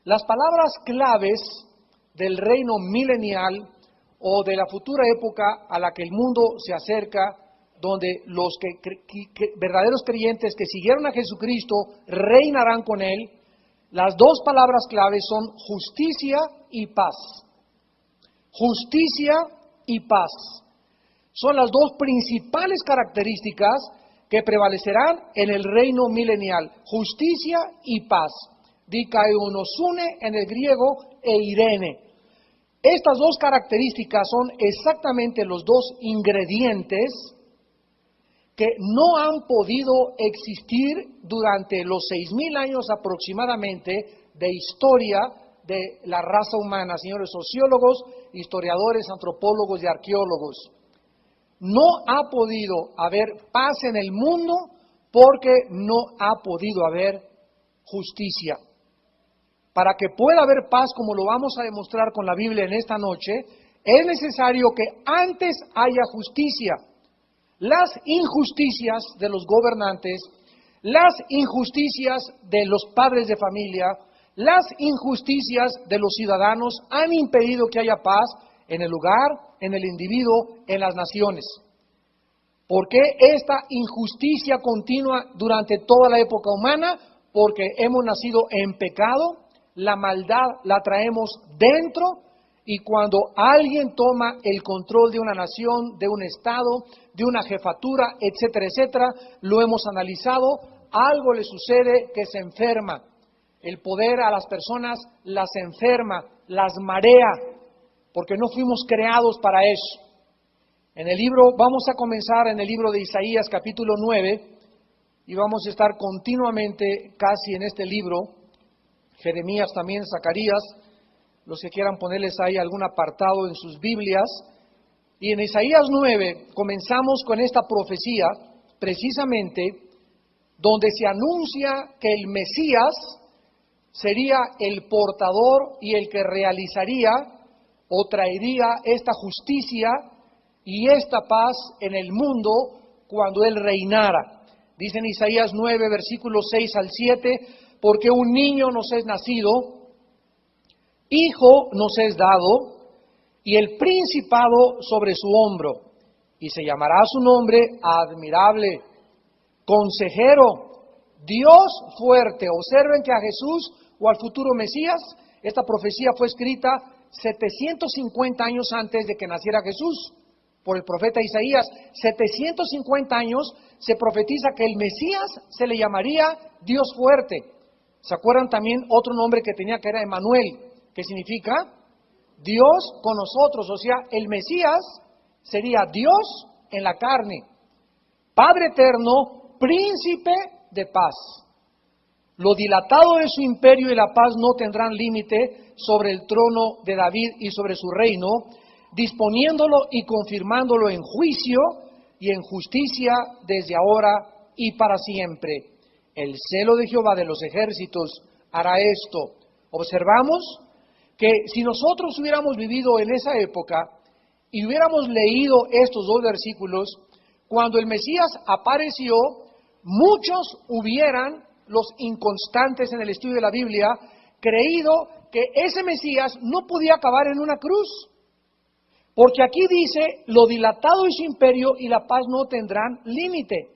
Las palabras claves del reino milenial o de la futura época a la que el mundo se acerca, donde los verdaderos creyentes que siguieron a Jesucristo reinarán con Él, las dos palabras claves son justicia y paz. Justicia y paz son las dos principales características que prevalecerán en el reino milenial. Justicia y paz. Dikaionosune en el griego e irene. Estas dos características son exactamente los dos ingredientes que no han podido existir durante los 6,000 años aproximadamente de historia de la raza humana, señores sociólogos, historiadores, antropólogos y arqueólogos. No ha podido haber paz en el mundo porque no ha podido haber justicia. Para que pueda haber paz, como lo vamos a demostrar con la Biblia en esta noche, es necesario que antes haya justicia. Las injusticias de los gobernantes, las injusticias de los padres de familia, las injusticias de los ciudadanos han impedido que haya paz en el lugar, en el individuo, en las naciones. ¿Por qué esta injusticia continua durante toda la época humana? Porque hemos nacido en pecado, la maldad la traemos dentro, y cuando alguien toma el control de una nación, de un estado, de una jefatura, etcétera, etcétera, lo hemos analizado, algo le sucede que se enferma. El poder a las personas las enferma, las marea, porque no fuimos creados para eso. En el libro, vamos a comenzar en el libro de Isaías capítulo 9, y vamos a estar continuamente casi en este libro, Jeremías también, Zacarías, los que quieran ponerles ahí algún apartado en sus Biblias. Y en Isaías 9 comenzamos con esta profecía, precisamente, donde se anuncia que el Mesías sería el portador y el que realizaría o traería esta justicia y esta paz en el mundo cuando Él reinara. Dice en Isaías 9, versículos 6 al 7, porque un niño nos es nacido, hijo nos es dado, y el principado sobre su hombro, y se llamará su nombre admirable, consejero, Dios fuerte. Observen que a Jesús o al futuro Mesías, esta profecía fue escrita 750 años antes de que naciera Jesús, por el profeta Isaías. 750 años se profetiza que el Mesías se le llamaría Dios fuerte. ¿Se acuerdan también otro nombre que tenía, que era Emmanuel, que significa Dios con nosotros? O sea, el Mesías sería Dios en la carne, Padre eterno, príncipe de paz. Lo dilatado de su imperio y la paz no tendrán límite sobre el trono de David y sobre su reino, disponiéndolo y confirmándolo en juicio y en justicia desde ahora y para siempre. El celo de Jehová de los ejércitos hará esto. Observamos que si nosotros hubiéramos vivido en esa época y hubiéramos leído estos dos versículos, cuando el Mesías apareció, muchos hubieran, los inconstantes en el estudio de la Biblia, creído que ese Mesías no podía acabar en una cruz. Porque aquí dice, lo dilatado de su imperio y la paz no tendrán límite.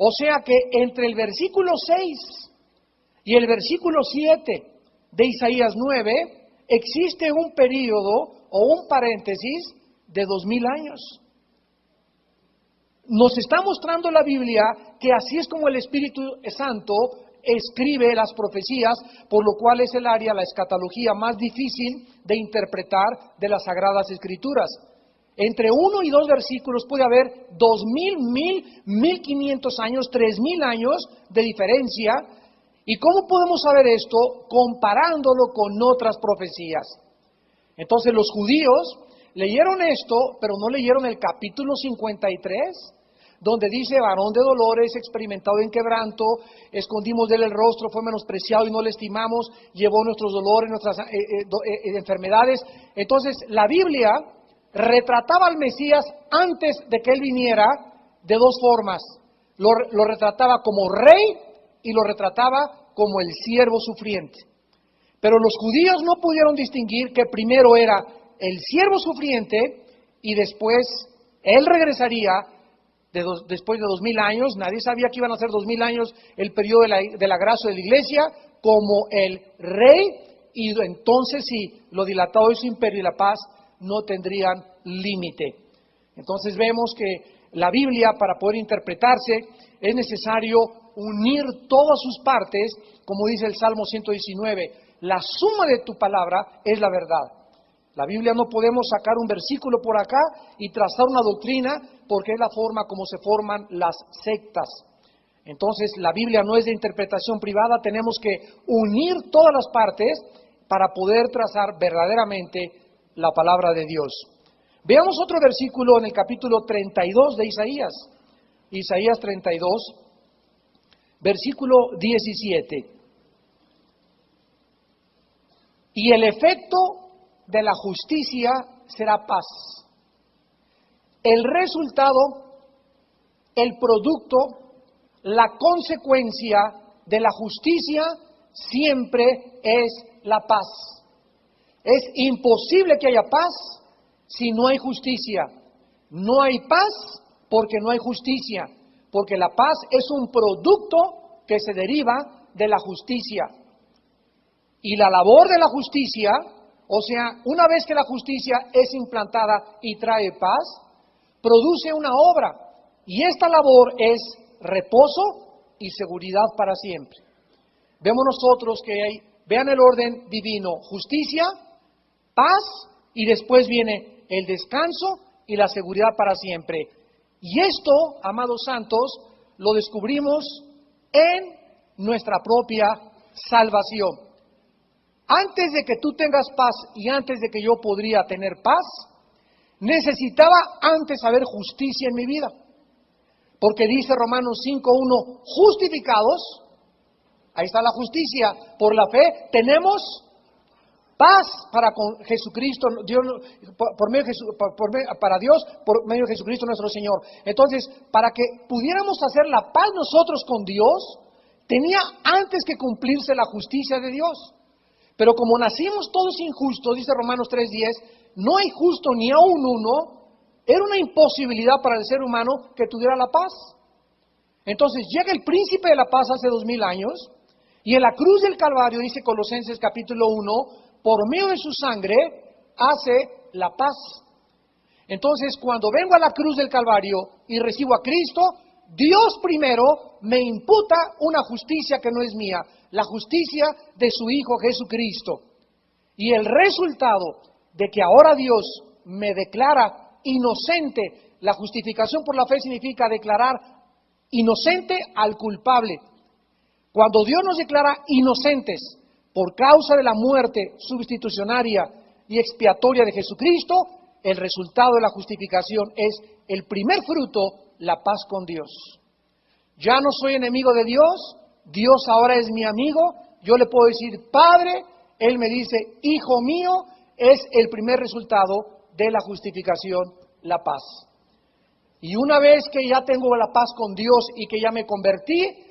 O sea que entre el versículo 6 y el versículo 7 de Isaías 9, existe un período o un paréntesis de 2000 años. Nos está mostrando la Biblia que así es como el Espíritu Santo escribe las profecías, por lo cual es el área, la escatología, más difícil de interpretar de las Sagradas Escrituras. Entre 1 y 2 versículos puede haber 2000, 1000, 1500 años, 3000 años de diferencia. ¿Y cómo podemos saber esto? Comparándolo con otras profecías. Entonces los judíos leyeron esto, pero no leyeron el capítulo 53, donde dice, varón de dolores, experimentado en quebranto, escondimos de él el rostro, fue menospreciado y no le estimamos, llevó nuestros dolores, nuestras enfermedades. Entonces la Biblia retrataba al Mesías antes de que él viniera de dos formas. Lo retrataba como rey y lo retrataba como el siervo sufriente. Pero los judíos no pudieron distinguir que primero era el siervo sufriente y después él regresaría después de 2000 años. Nadie sabía que iban a ser 2000 años el periodo de la gracia de la iglesia como el rey, y entonces sí, lo dilatado de su imperio y la paz no tendrían límite. Entonces vemos que la Biblia, para poder interpretarse, es necesario unir todas sus partes, como dice el Salmo 119, la suma de tu palabra es la verdad. La Biblia no podemos sacar un versículo por acá y trazar una doctrina, porque es la forma como se forman las sectas. Entonces la Biblia no es de interpretación privada, tenemos que unir todas las partes para poder trazar verdaderamente la palabra de Dios. Veamos otro versículo en el capítulo 32 de Isaías. Isaías 32, versículo 17. Y el efecto de la justicia será paz. El resultado, el producto, la consecuencia de la justicia siempre es la paz. Es imposible que haya paz si no hay justicia. No hay paz porque no hay justicia, porque la paz es un producto que se deriva de la justicia. Y la labor de la justicia, o sea, una vez que la justicia es implantada y trae paz, produce una obra, y esta labor es reposo y seguridad para siempre. Vemos nosotros que hay, vean el orden divino: justicia, paz, y después viene el descanso y la seguridad para siempre. Y esto, amados santos, lo descubrimos en nuestra propia salvación. Antes de que tú tengas paz y antes de que yo podría tener paz, necesitaba antes haber justicia en mi vida. Porque dice Romanos 5:1, justificados, ahí está la justicia, por la fe tenemos paz para con Jesucristo, Dios, para Dios, por medio de Jesucristo nuestro Señor. Entonces, para que pudiéramos hacer la paz nosotros con Dios, tenía antes que cumplirse la justicia de Dios. Pero como nacimos todos injustos, dice Romanos 3:10, no hay justo ni aun uno, era una imposibilidad para el ser humano que tuviera la paz. Entonces llega el príncipe de la paz hace 2000 años, y en la cruz del Calvario, dice Colosenses capítulo 1, por medio de su sangre hace la paz. Entonces cuando vengo a la cruz del Calvario y recibo a Cristo, Dios primero me imputa una justicia que no es mía, la justicia de su Hijo Jesucristo. Y el resultado de que ahora Dios me declara inocente, la justificación por la fe significa declarar inocente al culpable. Cuando Dios nos declara inocentes por causa de la muerte sustitucionaria y expiatoria de Jesucristo, el resultado de la justificación es el primer fruto, la paz con Dios. Ya no soy enemigo de Dios, Dios ahora es mi amigo, yo le puedo decir Padre, Él me dice Hijo mío, es el primer resultado de la justificación, la paz. Y una vez que ya tengo la paz con Dios y que ya me convertí,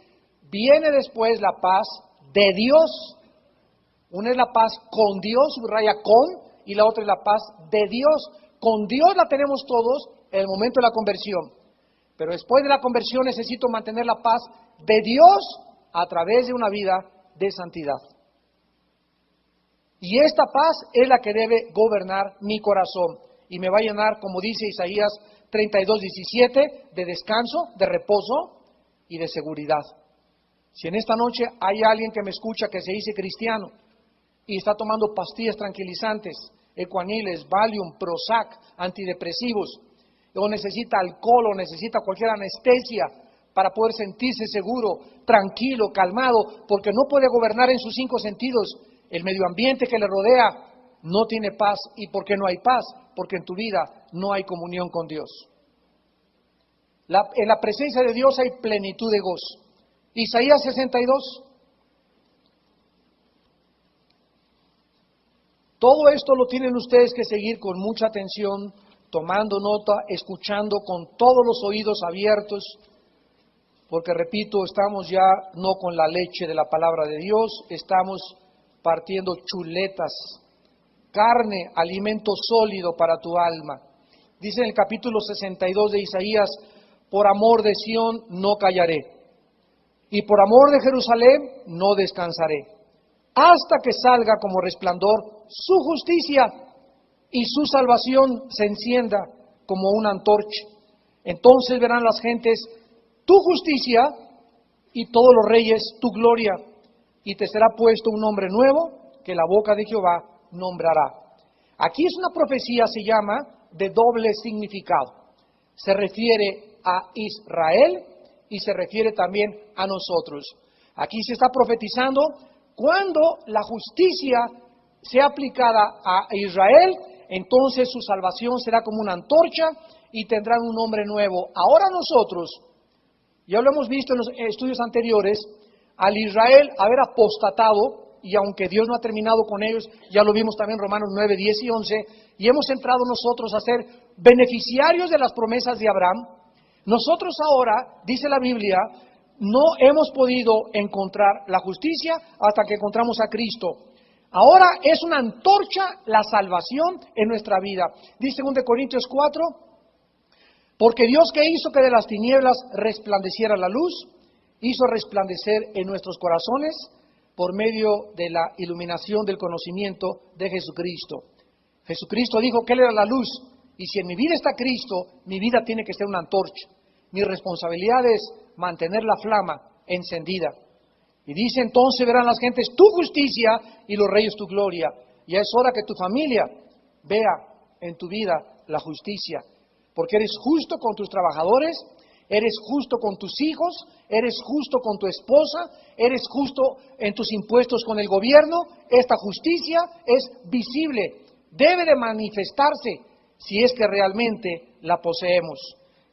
viene después la paz de Dios. Una es la paz con Dios, subraya con, y la otra es la paz de Dios. Con Dios la tenemos todos en el momento de la conversión. Pero después de la conversión necesito mantener la paz de Dios a través de una vida de santidad. Y esta paz es la que debe gobernar mi corazón y me va a llenar, como dice Isaías 32:17, de descanso, de reposo y de seguridad. Si en esta noche hay alguien que me escucha que se dice cristiano y está tomando pastillas tranquilizantes, Equaniles, Valium, Prozac, antidepresivos, o necesita alcohol o necesita cualquier anestesia para poder sentirse seguro, tranquilo, calmado, porque no puede gobernar en sus 5 sentidos, el medio ambiente que le rodea no tiene paz. ¿Y por qué no hay paz? Porque en tu vida no hay comunión con Dios. En la presencia de Dios hay plenitud de gozo. Isaías 62. Todo esto lo tienen ustedes que seguir con mucha atención, tomando nota, escuchando con todos los oídos abiertos, porque repito, estamos ya no con la leche de la palabra de Dios, estamos partiendo chuletas, carne, alimento sólido para tu alma. Dice en el capítulo 62 de Isaías, por amor de Sión no callaré, y por amor de Jerusalén no descansaré, hasta que salga como resplandor su justicia y su salvación se encienda como una antorcha. Entonces verán las gentes tu justicia y todos los reyes tu gloria, y te será puesto un nombre nuevo que la boca de Jehová nombrará. Aquí es una profecía, se llama, de doble significado. Se refiere a Israel y se refiere también a nosotros. Aquí se está profetizando cuando la justicia sea aplicada a Israel, entonces su salvación será como una antorcha y tendrán un nombre nuevo. Ahora nosotros, ya lo hemos visto en los estudios anteriores, al Israel haber apostatado, y aunque Dios no ha terminado con ellos, ya lo vimos también en Romanos 9, 10 y 11, y hemos entrado nosotros a ser beneficiarios de las promesas de Abraham. Nosotros ahora, dice la Biblia, no hemos podido encontrar la justicia hasta que encontramos a Cristo. Ahora es una antorcha la salvación en nuestra vida. Dice 2 Corintios 4, porque Dios que hizo que de las tinieblas resplandeciera la luz, hizo resplandecer en nuestros corazones por medio de la iluminación del conocimiento de Jesucristo. Jesucristo dijo que Él era la luz, y si en mi vida está Cristo, mi vida tiene que ser una antorcha. Mi responsabilidad es mantener la flama encendida. Y dice entonces verán las gentes tu justicia y los reyes tu gloria. Ya es hora que tu familia vea en tu vida la justicia, porque eres justo con tus trabajadores, eres justo con tus hijos, eres justo con tu esposa, eres justo en tus impuestos con el gobierno. Esta justicia es visible, debe de manifestarse si es que realmente la poseemos.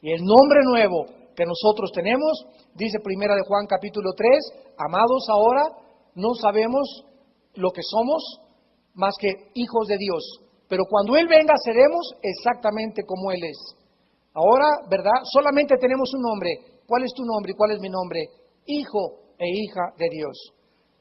Y el nombre nuevo que nosotros tenemos, dice Primera de Juan capítulo 3, amados, ahora no sabemos lo que somos más que hijos de Dios, pero cuando Él venga seremos exactamente como Él es. Ahora, ¿verdad? Solamente tenemos un nombre. ¿Cuál es tu nombre y cuál es mi nombre? Hijo e hija de Dios.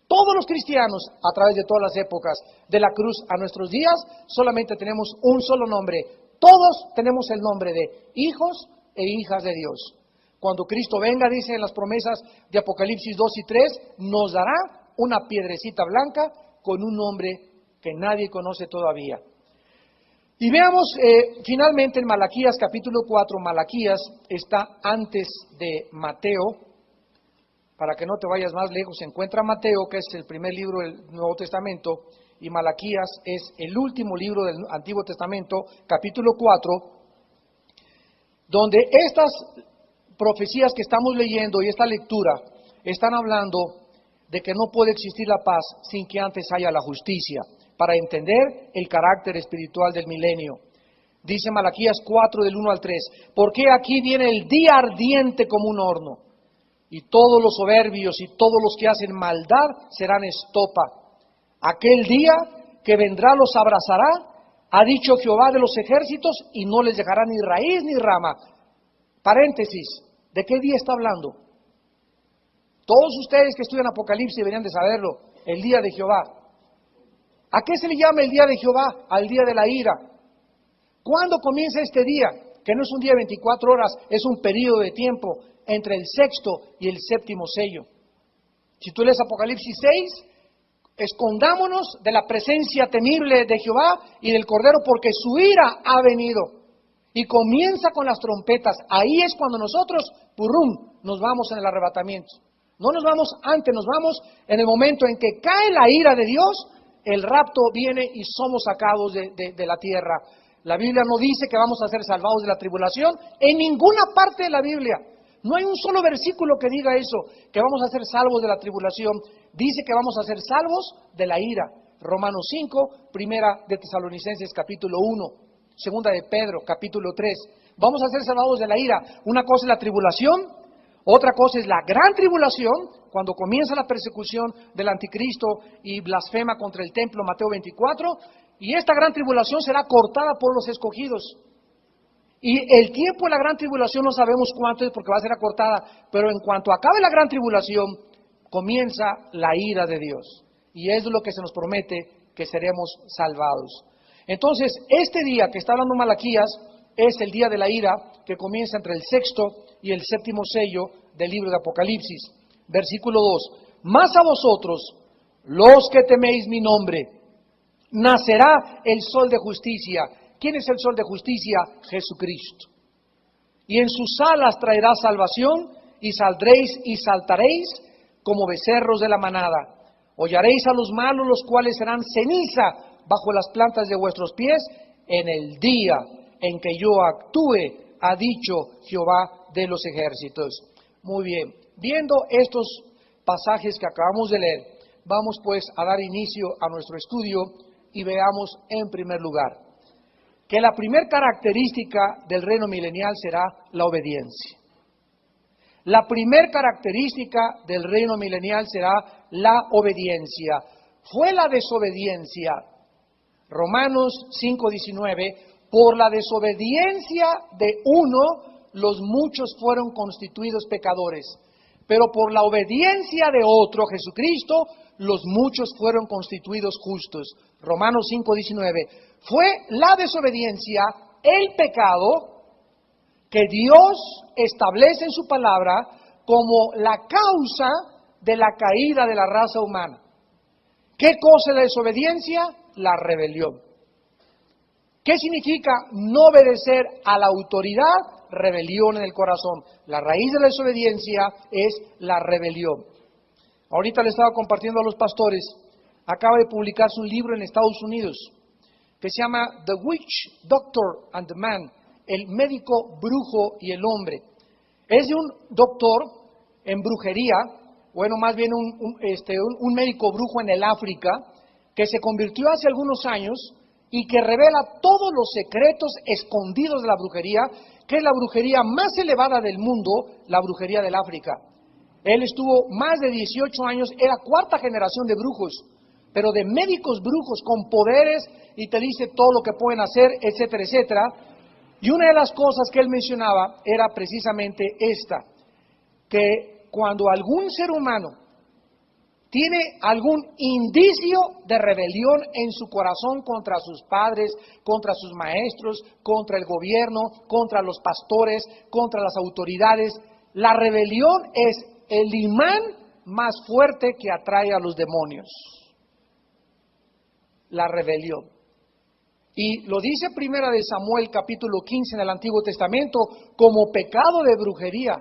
Todos los cristianos, a través de todas las épocas, de la cruz a nuestros días, solamente tenemos un solo nombre. Todos tenemos el nombre de hijos e hijas de Dios. Cuando Cristo venga, dice en las promesas de Apocalipsis 2 y 3, nos dará una piedrecita blanca con un nombre que nadie conoce todavía. Y veamos finalmente en Malaquías capítulo 4, Malaquías está antes de Mateo. Para que no te vayas más lejos, se encuentra Mateo, que es el primer libro del Nuevo Testamento, y Malaquías es el último libro del Antiguo Testamento, capítulo 4, donde estas profecías que estamos leyendo y esta lectura están hablando de que no puede existir la paz sin que antes haya la justicia, para entender el carácter espiritual del milenio. Dice Malaquías 4, del 1 al 3, porque aquí viene el día ardiente como un horno, y todos los soberbios y todos los que hacen maldad serán estopa. Aquel día que vendrá los abrazará, ha dicho Jehová de los ejércitos, y no les dejará ni raíz ni rama. Paréntesis, ¿de qué día está hablando? Todos ustedes que estudian Apocalipsis deberían de saberlo, el día de Jehová. ¿A qué se le llama el día de Jehová? Al día de la ira. ¿Cuándo comienza este día? Que no es un día de 24 horas, es un periodo de tiempo entre el sexto y el séptimo sello. Si tú lees Apocalipsis 6, escondámonos de la presencia temible de Jehová y del Cordero, porque su ira ha venido. Y comienza con las trompetas. Ahí es cuando nosotros, ¡purum!, nos vamos en el arrebatamiento. No nos vamos antes, nos vamos en el momento en que cae la ira de Dios, el rapto viene y somos sacados de la tierra. La Biblia no dice que vamos a ser salvados de la tribulación en ninguna parte de la Biblia. No hay un solo versículo que diga eso, que vamos a ser salvos de la tribulación. Dice que vamos a ser salvos de la ira. Romanos 5, primera de Tesalonicenses capítulo 1, segunda de Pedro capítulo 3. Vamos a ser salvados de la ira. Una cosa es la tribulación, otra cosa es la gran tribulación, cuando comienza la persecución del anticristo y blasfema contra el templo, Mateo 24, y esta gran tribulación será cortada por los escogidos. Y el tiempo de la gran tribulación no sabemos cuánto es porque va a ser acortada, pero en cuanto acabe la gran tribulación, comienza la ira de Dios. y es lo que se nos promete, que seremos salvados. Entonces, este día que está hablando Malaquías es el día de la ira que comienza entre el sexto y el séptimo sello del libro de Apocalipsis. Versículo 2. Mas a vosotros, los que teméis mi nombre, nacerá el sol de justicia. ¿Quién es el sol de justicia? Jesucristo. Y en sus alas traerá salvación, y saldréis y saltaréis como becerros de la manada. Hollaréis a los malos, los cuales serán ceniza bajo las plantas de vuestros pies, en el día en que yo actúe, ha dicho Jehová de los ejércitos. Muy bien, viendo estos pasajes que acabamos de leer, vamos pues a dar inicio a nuestro estudio y veamos en primer lugar que la primera característica del reino milenial será la obediencia. La primera característica del reino milenial será la obediencia. Fue la desobediencia. Romanos 5:19, por la desobediencia de uno, los muchos fueron constituidos pecadores, pero por la obediencia de otro, Jesucristo, los muchos fueron constituidos justos. Romanos 5:19, fue la desobediencia, el pecado, que Dios establece en su palabra como la causa de la caída de la raza humana. ¿Qué cosa es la desobediencia? La rebelión. ¿Qué significa no obedecer a la autoridad? Rebelión en el corazón. La raíz de la desobediencia es la rebelión. Ahorita le estaba compartiendo a los pastores, acaba de publicarse un libro en Estados Unidos que se llama The Witch Doctor and the Man, el médico brujo y el hombre. Es de un doctor en brujería, bueno, más bien un médico brujo en el África, que se convirtió hace algunos años y que revela todos los secretos escondidos de la brujería, que es la brujería más elevada del mundo, la brujería del África. Él estuvo más de 18 años, era cuarta generación de brujos, pero de médicos brujos con poderes, y te dice todo lo que pueden hacer, etcétera, etcétera. Y una de las cosas que él mencionaba era precisamente esta, que cuando algún ser humano tiene algún indicio de rebelión en su corazón contra sus padres, contra sus maestros, contra el gobierno, contra los pastores, contra las autoridades, la rebelión es el imán más fuerte que atrae a los demonios. La rebelión. Y lo dice Primera de Samuel capítulo 15 en el Antiguo Testamento, como pecado de brujería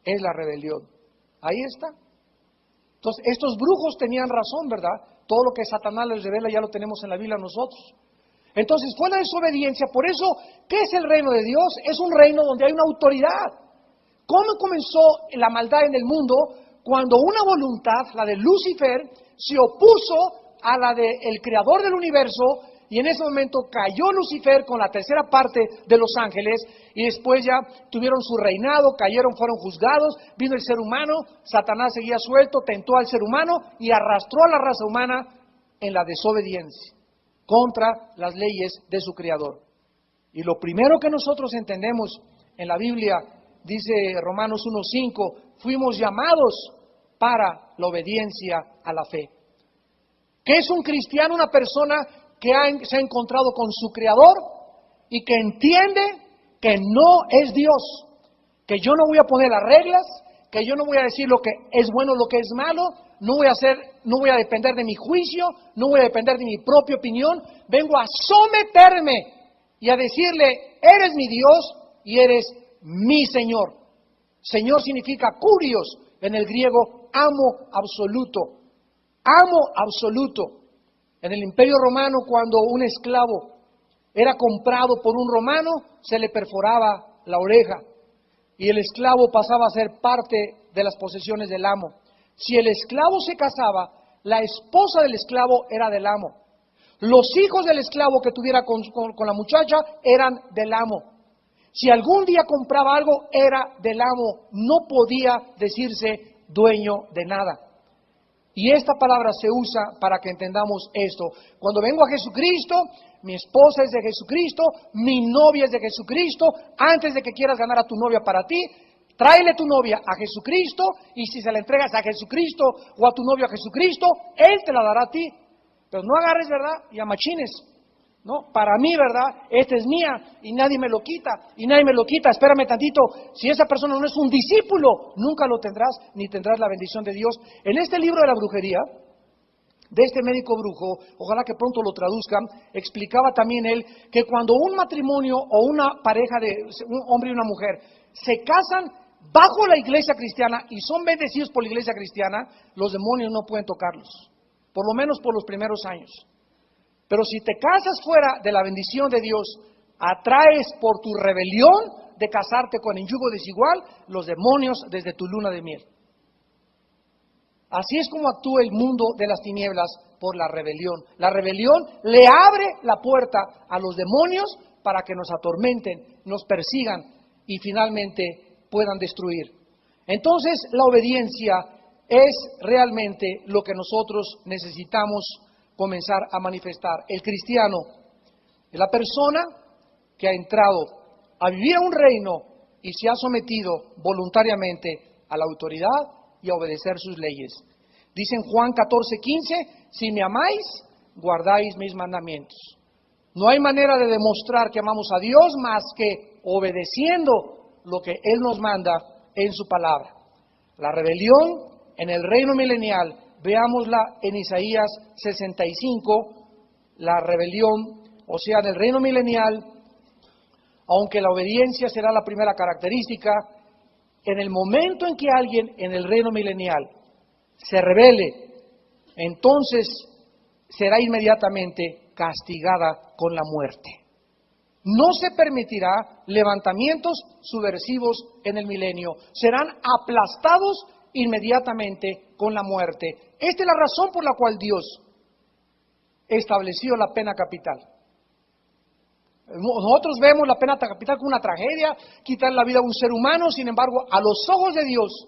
es la rebelión. Ahí está. Entonces, estos brujos tenían razón, ¿verdad? Todo lo que Satanás les revela ya lo tenemos en la Biblia nosotros. Entonces, fue la desobediencia. Por eso, ¿qué es el reino de Dios? Es un reino donde hay una autoridad. ¿Cómo comenzó la maldad en el mundo? Cuando una voluntad, la de Lucifer, se opuso a la del creador del universo, y en ese momento cayó Lucifer con la tercera parte de los ángeles, y después ya tuvieron su reinado, cayeron, fueron juzgados, vino el ser humano, Satanás seguía suelto, tentó al ser humano y arrastró a la raza humana en la desobediencia contra las leyes de su creador. Y lo primero que nosotros entendemos en la Biblia, dice Romanos 1:5, fuimos llamados para la obediencia a la fe. ¿Qué es un cristiano? Una persona que se ha encontrado con su creador y que entiende que no es Dios, que yo no voy a poner las reglas, que yo no voy a decir lo que es bueno, lo que es malo, no voy a depender de mi juicio, no voy a depender de mi propia opinión, vengo a someterme y a decirle, eres mi Dios y eres mi Señor. Señor significa kurios en el griego, amo absoluto. Amo absoluto. En el Imperio Romano, cuando un esclavo era comprado por un romano, se le perforaba la oreja y el esclavo pasaba a ser parte de las posesiones del amo. Si el esclavo se casaba, la esposa del esclavo era del amo. Los hijos del esclavo que tuviera con la muchacha eran del amo. Si algún día compraba algo, era del amo. No podía decirse dueño de nada. Y esta palabra se usa para que entendamos esto. Cuando vengo a Jesucristo, mi esposa es de Jesucristo, mi novia es de Jesucristo. Antes de que quieras ganar a tu novia para ti, tráele tu novia a Jesucristo, y si se la entregas a Jesucristo o a tu novio a Jesucristo, Él te la dará a ti. Pero no agarres, ¿verdad? Y amachines. No, para mí, ¿verdad? Esta es mía y nadie me lo quita, y nadie me lo quita. Espérame tantito, si esa persona no es un discípulo, nunca lo tendrás, ni tendrás la bendición de Dios. En este libro de la brujería, de este médico brujo, ojalá que pronto lo traduzcan, explicaba también él que cuando un matrimonio o una pareja de un hombre y una mujer se casan bajo la iglesia cristiana y son bendecidos por la iglesia cristiana, los demonios no pueden tocarlos, por lo menos por los primeros años. Pero si te casas fuera de la bendición de Dios, atraes por tu rebelión de casarte con el yugo desigual los demonios desde tu luna de miel. Así es como actúa el mundo de las tinieblas por la rebelión. La rebelión le abre la puerta a los demonios para que nos atormenten, nos persigan y finalmente puedan destruir. Entonces, la obediencia es realmente lo que nosotros necesitamos comenzar a manifestar. El cristiano es la persona que ha entrado a vivir en un reino y se ha sometido voluntariamente a la autoridad y a obedecer sus leyes. Dice en Juan 14:15, si me amáis, guardáis mis mandamientos. No hay manera de demostrar que amamos a Dios más que obedeciendo lo que Él nos manda en su palabra. La rebelión en el reino milenial, veámosla en Isaías 65, la rebelión, o sea, en el reino milenial, aunque la obediencia será la primera característica, en el momento en que alguien en el reino milenial se rebele, entonces será inmediatamente castigada con la muerte. No se permitirá levantamientos subversivos en el milenio, serán aplastados inmediatamente con la muerte. Esta es la razón por la cual Dios estableció la pena capital. Nosotros vemos la pena capital como una tragedia, quitar la vida a un ser humano, sin embargo, a los ojos de Dios,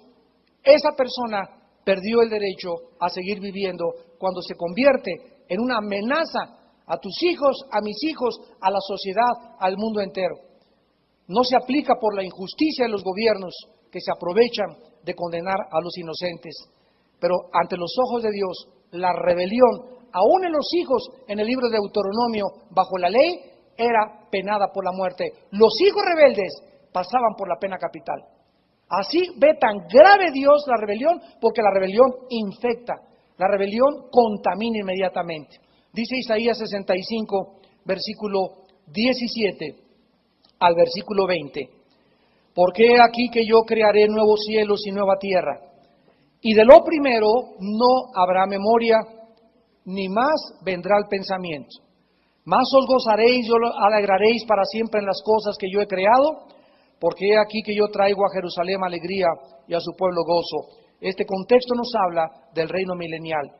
esa persona perdió el derecho a seguir viviendo cuando se convierte en una amenaza a tus hijos, a mis hijos, a la sociedad, al mundo entero. No se aplica por la injusticia de los gobiernos que se aprovechan de condenar a los inocentes, pero ante los ojos de Dios, la rebelión, aún en los hijos, en el libro de Deuteronomio, bajo la ley, era penada por la muerte. Los hijos rebeldes pasaban por la pena capital. Así ve tan grave Dios la rebelión, porque la rebelión infecta, la rebelión contamina inmediatamente. Dice Isaías 65, versículo 17 al versículo 20. Porque he aquí que yo crearé nuevos cielos y nueva tierra, y de lo primero no habrá memoria, ni más vendrá el pensamiento. Más os gozaréis y os alegraréis para siempre en las cosas que yo he creado, porque he aquí que yo traigo a Jerusalén alegría y a su pueblo gozo. Este contexto nos habla del reino milenial.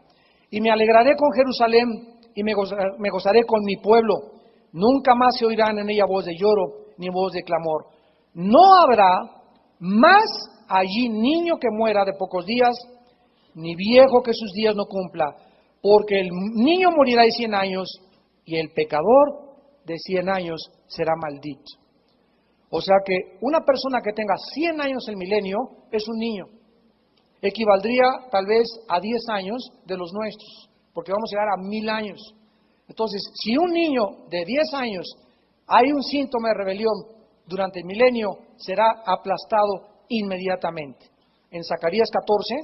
Y me alegraré con Jerusalén y me gozaré con mi pueblo. Nunca más se oirán en ella voz de lloro ni voz de clamor. No habrá más allí niño que muera de pocos días, ni viejo que sus días no cumpla, porque el niño morirá de 100 años y el pecador de 100 años será maldito. O sea que una persona que tenga 100 años en el milenio es un niño. Equivaldría tal vez a 10 años de los nuestros, porque vamos a llegar a 1000 años. Entonces, si un niño de 10 años hay un síntoma de rebelión durante el milenio, será aplastado inmediatamente. En Zacarías 14,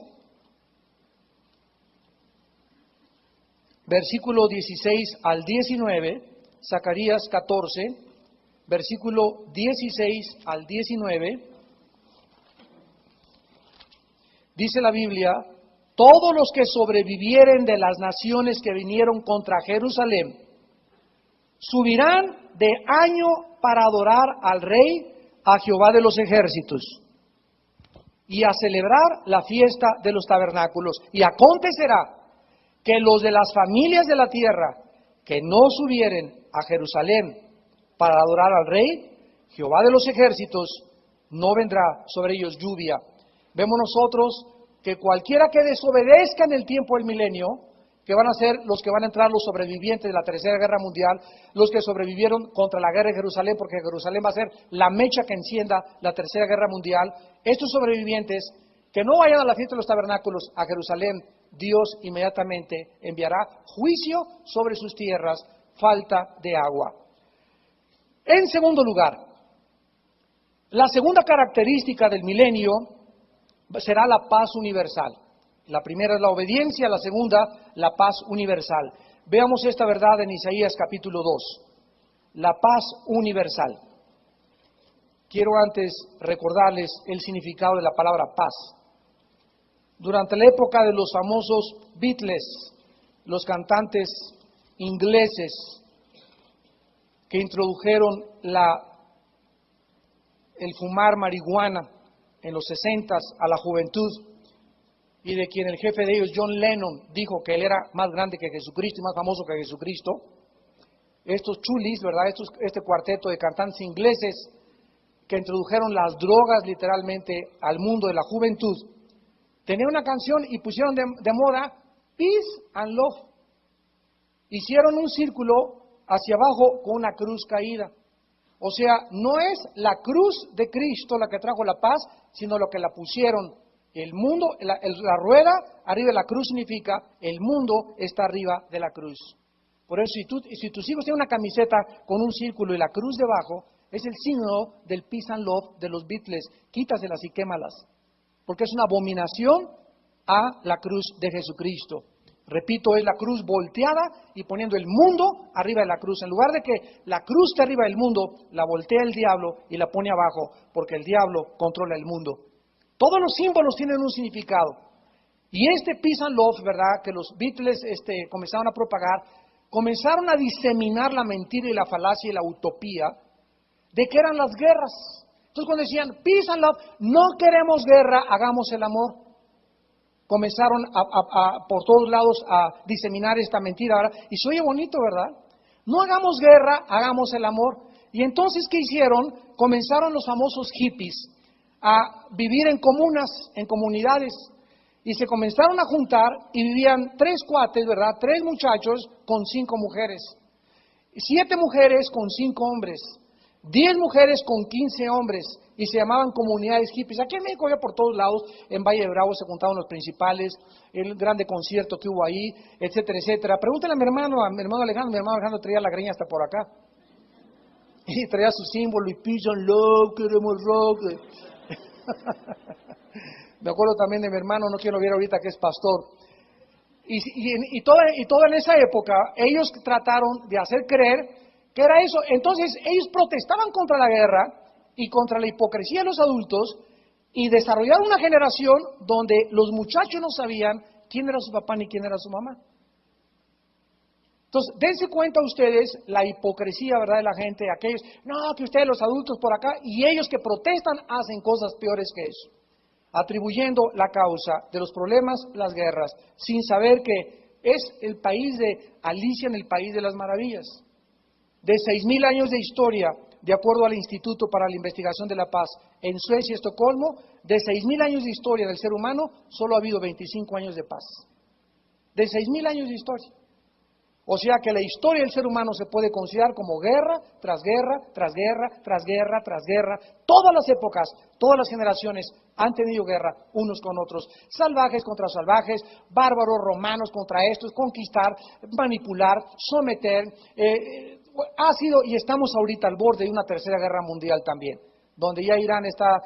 versículo 16 al 19, Zacarías 14, versículo 16 al 19, dice la Biblia, todos los que sobrevivieren de las naciones que vinieron contra Jerusalén, subirán de año para adorar al Rey, a Jehová de los ejércitos, y a celebrar la fiesta de los tabernáculos. Y acontecerá que los de las familias de la tierra que no subieren a Jerusalén para adorar al Rey, Jehová de los ejércitos, no vendrá sobre ellos lluvia. Vemos nosotros que cualquiera que desobedezca en el tiempo del milenio que van a ser los que van a entrar los sobrevivientes de la Tercera Guerra Mundial, los que sobrevivieron contra la guerra de Jerusalén, porque Jerusalén va a ser la mecha que encienda la Tercera Guerra Mundial. Estos sobrevivientes que no vayan a la fiesta de los tabernáculos a Jerusalén, Dios inmediatamente enviará juicio sobre sus tierras, falta de agua. En segundo lugar, la segunda característica del milenio será la paz universal. La primera es la obediencia, la segunda, la paz universal. Veamos esta verdad en Isaías capítulo 2. La paz universal. Quiero antes recordarles el significado de la palabra paz. Durante la época de los famosos Beatles, los cantantes ingleses que introdujeron el fumar marihuana en los 60s a la juventud, y de quien el jefe de ellos, John Lennon, dijo que él era más grande que Jesucristo y más famoso que Jesucristo. Estos chulis, ¿verdad? Este cuarteto de cantantes ingleses que introdujeron las drogas literalmente al mundo de la juventud, tenían una canción y pusieron de moda Peace and Love. Hicieron un círculo hacia abajo con una cruz caída. O sea, no es la cruz de Cristo la que trajo la paz, sino lo que la pusieron. El mundo, la rueda arriba de la cruz significa el mundo está arriba de la cruz. Por eso, si tus hijos tienen una camiseta con un círculo y la cruz debajo, es el signo del Peace and Love de los Beatles. Quítaselas y quémalas, porque es una abominación a la cruz de Jesucristo. Repito, es la cruz volteada y poniendo el mundo arriba de la cruz. En lugar de que la cruz esté arriba del mundo, la voltea el diablo y la pone abajo, porque el diablo controla el mundo. Todos los símbolos tienen un significado. Y este Peace and Love, ¿verdad?, que los Beatles comenzaron a propagar, comenzaron a diseminar la mentira y la falacia y la utopía de que eran las guerras. Entonces cuando decían Peace and Love, no queremos guerra, hagamos el amor. Comenzaron por todos lados a diseminar esta mentira, ¿verdad? Y se oye bonito, ¿verdad? No hagamos guerra, hagamos el amor. Y entonces, ¿qué hicieron? Comenzaron los famosos hippies a vivir en comunas, en comunidades, y se comenzaron a juntar y vivían 3 cuates, ¿verdad? 3 muchachos con 5 mujeres, 7 mujeres con 5 hombres, 10 mujeres con 15 hombres, y se llamaban comunidades hippies. Aquí en México, ya por todos lados, en Valle de Bravo se juntaban los principales, el grande concierto que hubo ahí, etcétera, etcétera. Pregúntale a mi hermano Alejandro traía la greña hasta por acá, y traía su símbolo, y peace and love, queremos rock. Me acuerdo también de mi hermano, no quiero ver ahorita, que es pastor. Y toda en esa época, ellos trataron de hacer creer que era eso. Entonces, ellos protestaban contra la guerra y contra la hipocresía de los adultos, y desarrollaron una generación donde los muchachos no sabían quién era su papá ni quién era su mamá. Entonces, dense cuenta ustedes la hipocresía, ¿verdad?, de la gente, aquellos, no, que ustedes los adultos por acá, y ellos que protestan hacen cosas peores que eso, atribuyendo la causa de los problemas, las guerras, sin saber que es el país de Alicia en el País de las Maravillas. De 6,000 años de historia, de acuerdo al Instituto para la Investigación de la Paz, en Suecia y Estocolmo, de 6,000 años de historia del ser humano, solo ha habido 25 años de paz. De 6,000 años de historia. O sea que la historia del ser humano se puede considerar como guerra tras guerra, tras guerra, tras guerra, tras guerra. Todas las épocas, todas las generaciones han tenido guerra unos con otros. Salvajes contra salvajes, bárbaros romanos contra estos, conquistar, manipular, someter. Ha sido, y estamos ahorita al borde de una tercera guerra mundial también, donde ya Irán está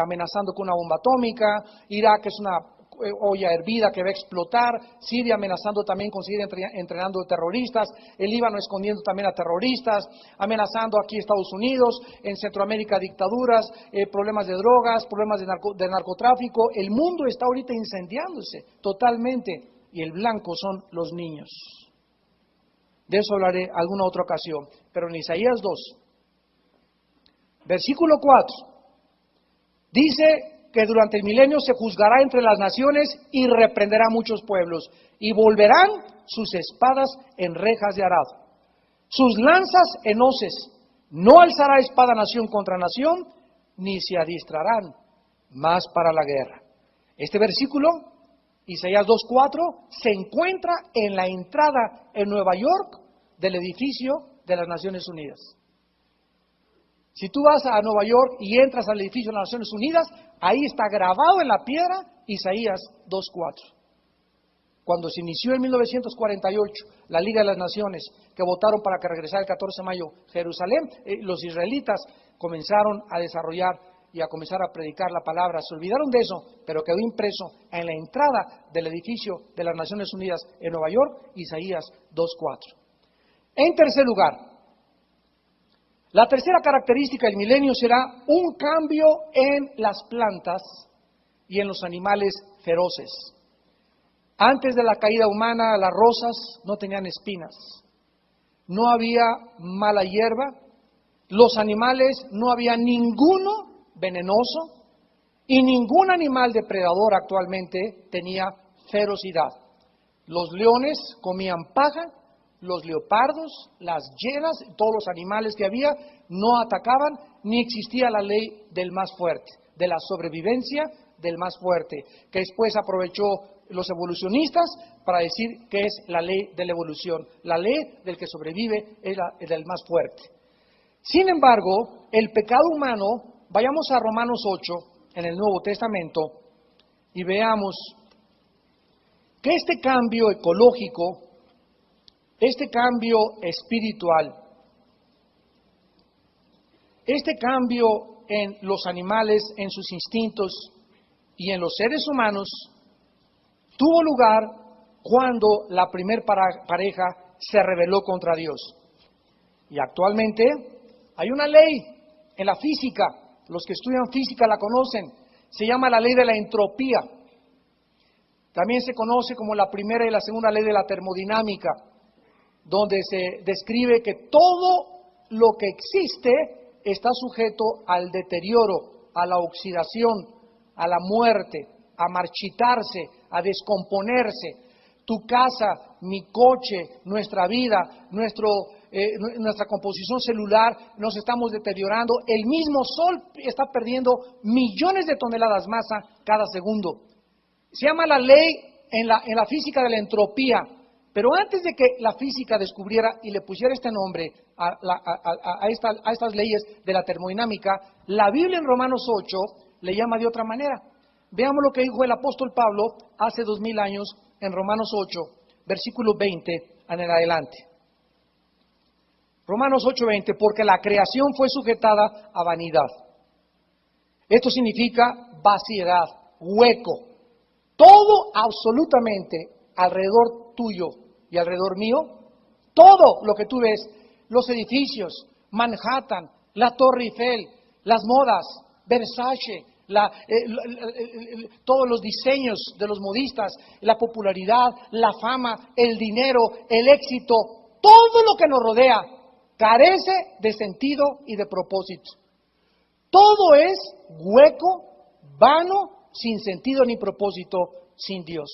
amenazando con una bomba atómica, Irak es una olla hervida que va a explotar, Siria amenazando también con seguir entrenando terroristas, el Líbano escondiendo también a terroristas, amenazando aquí Estados Unidos, en Centroamérica dictaduras, problemas de drogas, problemas de narcotráfico. El mundo está ahorita incendiándose totalmente, y el blanco son los niños. De eso hablaré alguna otra ocasión, pero en Isaías 2, versículo 4, dice que durante el milenio se juzgará entre las naciones y reprenderá a muchos pueblos, y volverán sus espadas en rejas de arado, sus lanzas en hoces. No alzará espada nación contra nación, ni se adiestrarán más para la guerra. Este versículo Isaías 2:4 se encuentra en la entrada en Nueva York del edificio de las Naciones Unidas. Si tú vas a Nueva York y entras al edificio de las Naciones Unidas, ahí está grabado en la piedra Isaías 2:4. Cuando se inició en 1948 la Liga de las Naciones, que votaron para que regresara el 14 de mayo Jerusalén, los israelitas comenzaron a desarrollar y a comenzar a predicar la palabra. Se olvidaron de eso, pero quedó impreso en la entrada del edificio de las Naciones Unidas en Nueva York, Isaías 2:4. En tercer lugar, la tercera característica del milenio será un cambio en las plantas y en los animales feroces. Antes de la caída humana, las rosas no tenían espinas, no había mala hierba, los animales no había ninguno venenoso y ningún animal depredador actualmente tenía ferocidad. Los leones comían paja, los leopardos, las hienas, todos los animales que había no atacaban, ni existía la ley del más fuerte, de la sobrevivencia del más fuerte, que después aprovechó los evolucionistas para decir que es la ley de la evolución. La ley del que sobrevive es la del más fuerte. Sin embargo, el pecado humano, vayamos a Romanos 8 en el Nuevo Testamento y veamos que este cambio ecológico, este cambio espiritual, este cambio en los animales, en sus instintos y en los seres humanos, tuvo lugar cuando la primer pareja se rebeló contra Dios. Y actualmente hay una ley en la física, los que estudian física la conocen, se llama la ley de la entropía. También se conoce como la primera y la segunda ley de la termodinámica, donde se describe que todo lo que existe está sujeto al deterioro, a la oxidación, a la muerte, a marchitarse, a descomponerse. Tu casa, mi coche, nuestra vida, nuestra composición celular, nos estamos deteriorando. El mismo Sol está perdiendo millones de toneladas de masa cada segundo. Se llama la ley en la física de la entropía. Pero antes de que la física descubriera y le pusiera este nombre a estas leyes de la termodinámica, la Biblia en Romanos 8 le llama de otra manera. Veamos lo que dijo el apóstol Pablo hace 2000 años en Romanos 8, versículo 20 en adelante. Romanos 8:20, porque la creación fue sujetada a vanidad. Esto significa vaciedad, hueco. Todo absolutamente alrededor tuyo y alrededor mío, todo lo que tú ves, los edificios, Manhattan, la Torre Eiffel, las modas, Versace, todos los diseños de los modistas, la popularidad, la fama, el dinero, el éxito, todo lo que nos rodea carece de sentido y de propósito. Todo es hueco, vano, sin sentido ni propósito, sin Dios.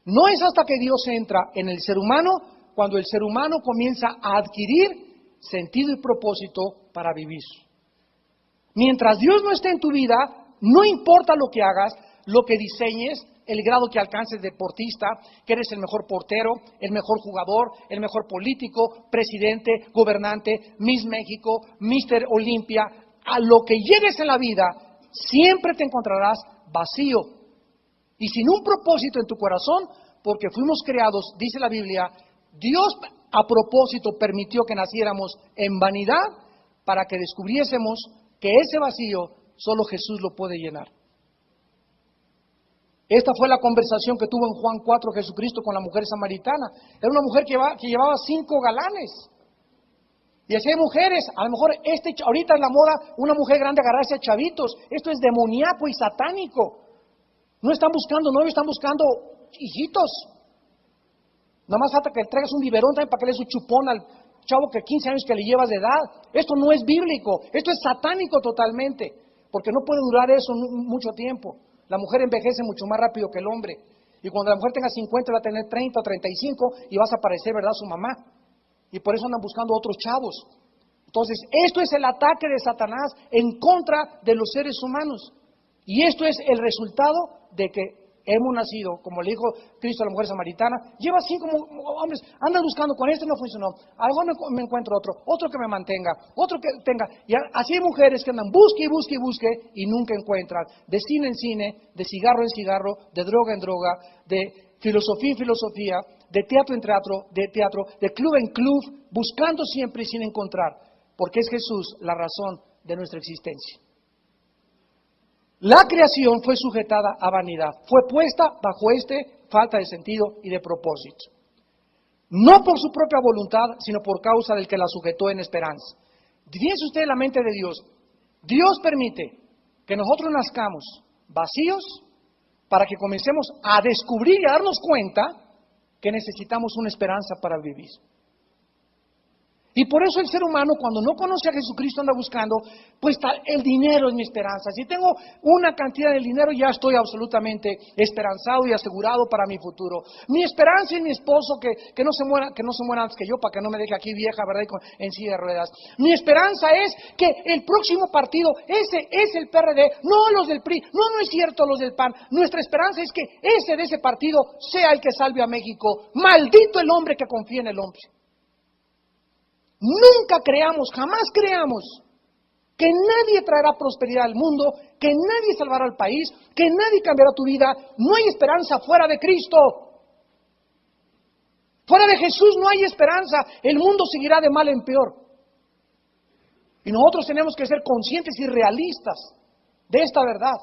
No es hasta que Dios entra en el ser humano cuando el ser humano comienza a adquirir sentido y propósito para vivir. Mientras Dios no esté en tu vida, no importa lo que hagas, lo que diseñes, el grado que alcances de deportista, que eres el mejor portero, el mejor jugador, el mejor político, presidente, gobernante, Miss México, Mister Olimpia, a lo que llegues en la vida, siempre te encontrarás vacío y sin un propósito en tu corazón, porque fuimos creados, dice la Biblia, Dios a propósito permitió que naciéramos en vanidad para que descubriésemos que ese vacío solo Jesús lo puede llenar. Esta fue la conversación que tuvo en Juan 4 Jesucristo con la mujer samaritana. Era una mujer que llevaba 5 galanes. Y así hay mujeres, a lo mejor ahorita es la moda, una mujer grande agarrarse a chavitos. Esto es demoníaco y satánico. No están buscando novios, están buscando hijitos. Nada más falta que le traigas un biberón también para que le des un chupón al chavo que 15 años que le llevas de edad. Esto no es bíblico, esto es satánico totalmente, porque no puede durar eso mucho tiempo. La mujer envejece mucho más rápido que el hombre. Y cuando la mujer tenga 50 va a tener 30 o 35 y vas a parecer, ¿verdad?, su mamá. Y por eso andan buscando otros chavos. Entonces, esto es el ataque de Satanás en contra de los seres humanos. Y esto es el resultado de que hemos nacido, como le dijo Cristo a la mujer samaritana, lleva 5 hombres, andan buscando, con este no funcionó, a lo mejor me encuentro otro que me mantenga, otro que tenga, y así hay mujeres que andan busque y busque y busque y nunca encuentran, de cine en cine, de cigarro en cigarro, de droga en droga, de filosofía en filosofía, de teatro en teatro, de club en club, buscando siempre y sin encontrar, porque es Jesús la razón de nuestra existencia. La creación fue sujetada a vanidad, fue puesta bajo falta de sentido y de propósito. No por su propia voluntad, sino por causa del que la sujetó en esperanza. Fíjense usted en la mente de Dios. Dios permite que nosotros nazcamos vacíos para que comencemos a descubrir y a darnos cuenta que necesitamos una esperanza para vivir. Y por eso el ser humano, cuando no conoce a Jesucristo, anda buscando, pues el dinero es mi esperanza. Si tengo una cantidad de dinero, ya estoy absolutamente esperanzado y asegurado para mi futuro. Mi esperanza es mi esposo, que no se muera antes que yo, para que no me deje aquí vieja, ¿verdad? En silla de ruedas. Mi esperanza es que el próximo partido, ese es el PRD, no los del PRI, no es cierto los del PAN. Nuestra esperanza es que ese de ese partido sea el que salve a México. Maldito el hombre que confía en el hombre. Nunca creamos, jamás creamos que nadie traerá prosperidad al mundo, que nadie salvará al país, que nadie cambiará tu vida. No hay esperanza fuera de Cristo. Fuera de Jesús no hay esperanza. El mundo seguirá de mal en peor. Y nosotros tenemos que ser conscientes y realistas de esta verdad.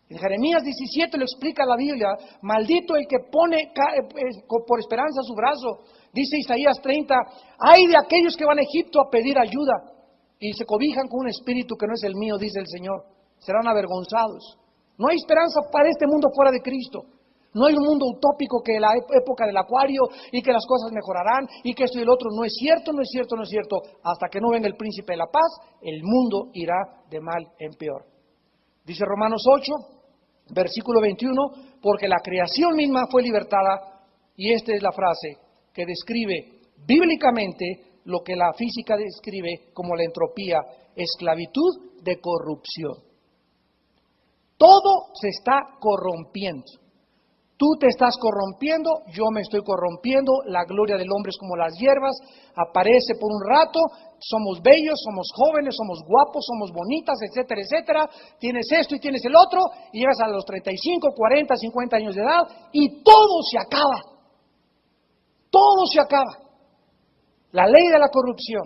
En Jeremías 17 lo explica la Biblia. Maldito el que pone por esperanza su brazo. Dice Isaías 30, hay de aquellos que van a Egipto a pedir ayuda y se cobijan con un espíritu que no es el mío, dice el Señor. Serán avergonzados. No hay esperanza para este mundo fuera de Cristo. No hay un mundo utópico que la época del acuario y que las cosas mejorarán y que esto y el otro. No es cierto, no es cierto, no es cierto. Hasta que no venga el príncipe de la paz, el mundo irá de mal en peor. Dice Romanos 8, versículo 21, porque la creación misma fue libertada, y esta es la frase que describe bíblicamente lo que la física describe como la entropía, esclavitud de corrupción. Todo se está corrompiendo. Tú te estás corrompiendo, yo me estoy corrompiendo, la gloria del hombre es como las hierbas, aparece por un rato, somos bellos, somos jóvenes, somos guapos, somos bonitas, etcétera, etcétera, tienes esto y tienes el otro, y llegas a los 35, 40, 50 años de edad, y todo se acaba. Todo se acaba. La ley de la corrupción.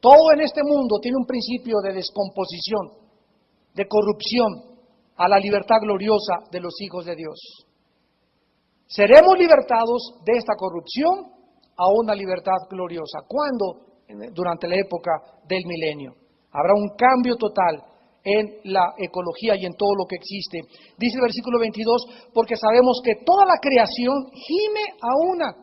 Todo en este mundo tiene un principio de descomposición, de corrupción, a la libertad gloriosa de los hijos de Dios. Seremos libertados de esta corrupción a una libertad gloriosa. ¿Cuándo? Durante la época del milenio. Habrá un cambio total en la ecología y en todo lo que existe. Dice el versículo 22, porque sabemos que toda la creación gime a una.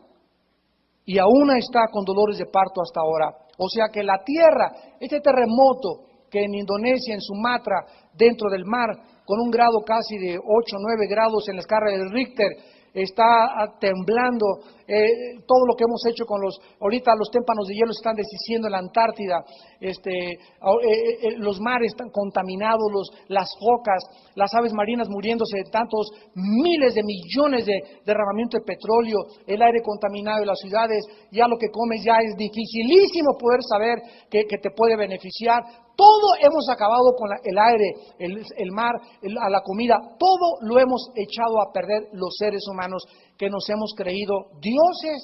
Y aún está con dolores de parto hasta ahora. O sea que la tierra, este terremoto que en Indonesia, en Sumatra, dentro del mar, con un grado casi de 8 o 9 grados en la escala del Richter, está temblando, todo lo que hemos hecho con ahorita los témpanos de hielo se están deshaciendo en la Antártida, los mares están contaminados, las focas, las aves marinas muriéndose de tantos miles de millones de derramamiento de petróleo, el aire contaminado de las ciudades, ya lo que comes ya es dificilísimo poder saber que te puede beneficiar. Todo hemos acabado con el aire, el mar, a la comida, todo lo hemos echado a perder los seres humanos que nos hemos creído dioses.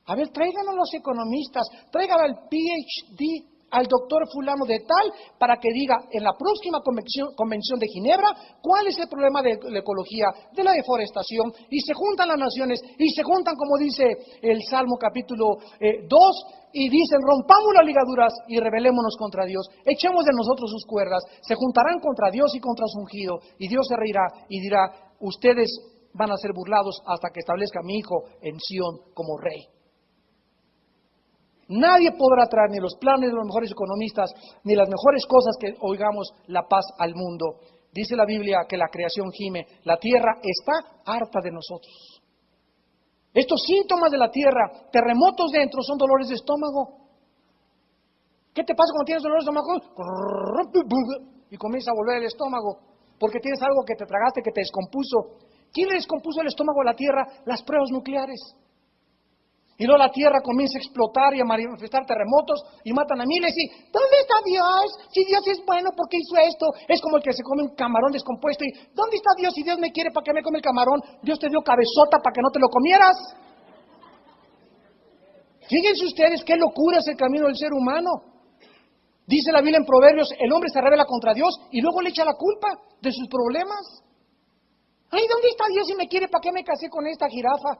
A ver, tráiganos los economistas, tráigan al PhD, al doctor fulano de tal, para que diga en la próxima convención de Ginebra cuál es el problema de la ecología, de la deforestación, y se juntan las naciones, y se juntan, como dice el Salmo capítulo 2, y dicen, rompamos las ligaduras y rebelémonos contra Dios, echemos de nosotros sus cuerdas, se juntarán contra Dios y contra su ungido, y Dios se reirá y dirá, ustedes van a ser burlados hasta que establezca a mi hijo en Sión como rey. Nadie podrá traer ni los planes de los mejores economistas, ni las mejores cosas que oigamos la paz al mundo. Dice la Biblia que la creación gime, la tierra está harta de nosotros. Estos síntomas de la tierra, terremotos dentro, son dolores de estómago. ¿Qué te pasa cuando tienes dolores de estómago? Y comienza a volver el estómago. porque tienes algo que te tragaste, que te descompuso. ¿Quién le descompuso el estómago a la Tierra? Las pruebas nucleares. Y luego la Tierra comienza a explotar y a manifestar terremotos y matan a miles. ¿Y dónde está Dios? Si Dios es bueno, ¿por qué hizo esto? Es como el que se come un camarón descompuesto. ¿Y dónde está Dios? Si Dios me quiere, ¿para qué me come el camarón? Dios te dio cabezota para que no te lo comieras. Fíjense ustedes qué locura es el camino del ser humano. Dice la Biblia en Proverbios, el hombre se rebela contra Dios y luego le echa la culpa de sus problemas. Ay, ¿dónde está Dios si me quiere? ¿Para qué me casé con esta jirafa?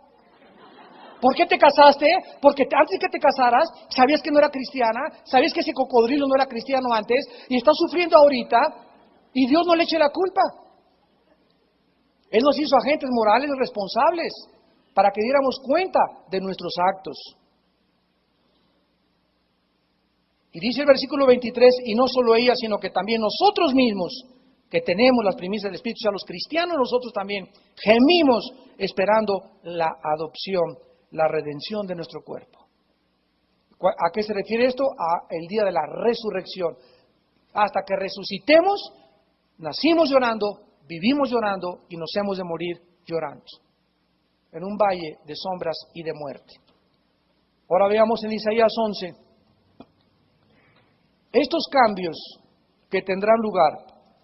¿Por qué te casaste? Porque antes de que te casaras, sabías que no era cristiana, sabías que ese cocodrilo no era cristiano antes, y estás sufriendo ahorita, y Dios no le eche la culpa. Él nos hizo agentes morales y responsables, para que diéramos cuenta de nuestros actos. Y dice el versículo 23, y no solo ella, sino que también nosotros mismos, que tenemos las primicias del Espíritu, o sea, los cristianos nosotros también, gemimos esperando la adopción, la redención de nuestro cuerpo. ¿A qué se refiere esto? A el día de la resurrección. Hasta que resucitemos, nacimos llorando, vivimos llorando y nos hemos de morir llorando, en un valle de sombras y de muerte. Ahora veamos en Isaías 11, estos cambios que tendrán lugar